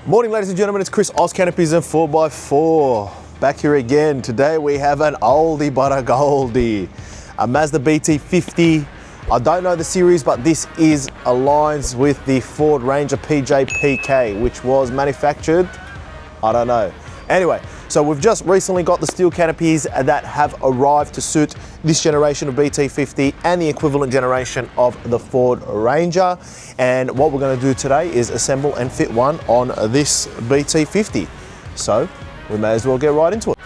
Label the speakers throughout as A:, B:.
A: Morning, ladies and gentlemen, it's Chris Oz Canopies and 4x4. Back here again. Today we have an oldie but a goldie. A Mazda BT-50. I don't know the series, but this aligns with the Ford Ranger PJ PK, which was manufactured, I don't know. Anyway, so we've just recently got the steel canopies that have arrived to suit this generation of BT-50 and the equivalent generation of the Ford Ranger. And what we're going to do today is assemble and fit one on this BT-50. So we may as well get right into it.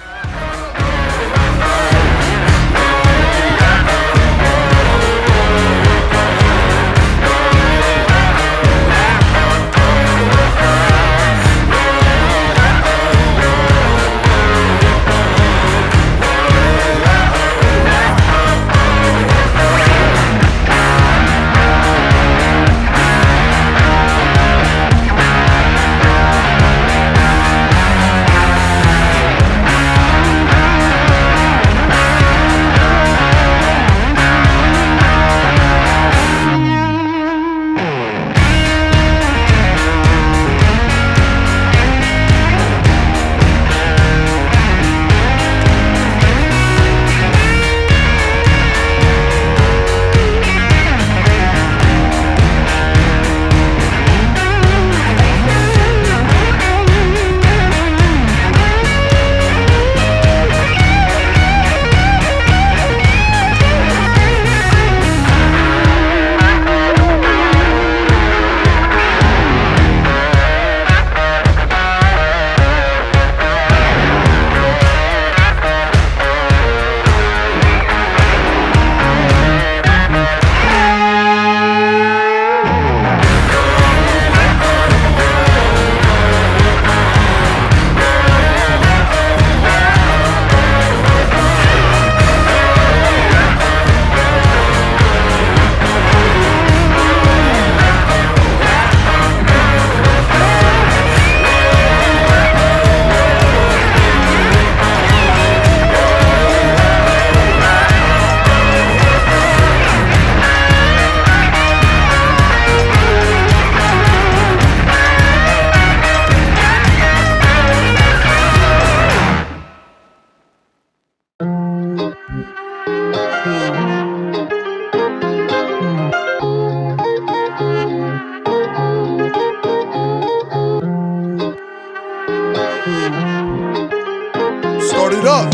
A: Start it up.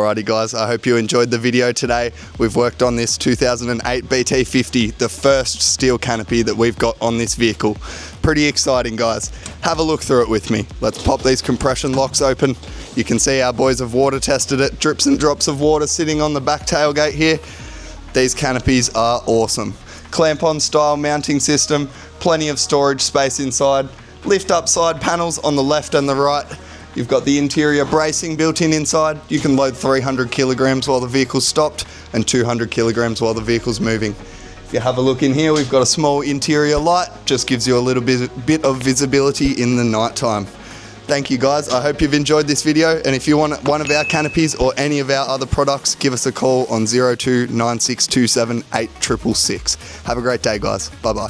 B: Alrighty guys, I hope you enjoyed the video today. We've worked on this 2008 BT-50, the first steel canopy that we've got on this vehicle. Pretty exciting guys. Have a look through it with me. Let's pop these compression locks open. You can see our boys have water tested it. Drips and drops of water sitting on the back tailgate here. These canopies are awesome. Clamp-on style mounting system, plenty of storage space inside. Lift up side panels on the left and the right. You've got the interior bracing built in inside. You can load 300 kilograms while the vehicle's stopped and 200 kilograms while the vehicle's moving. If you have a look in here, we've got a small interior light, just gives you a little bit of visibility in the night time. Thank you guys, I hope you've enjoyed this video, and if you want one of our canopies or any of our other products, give us a call on 02 9627 8666. Have a great day guys, bye bye.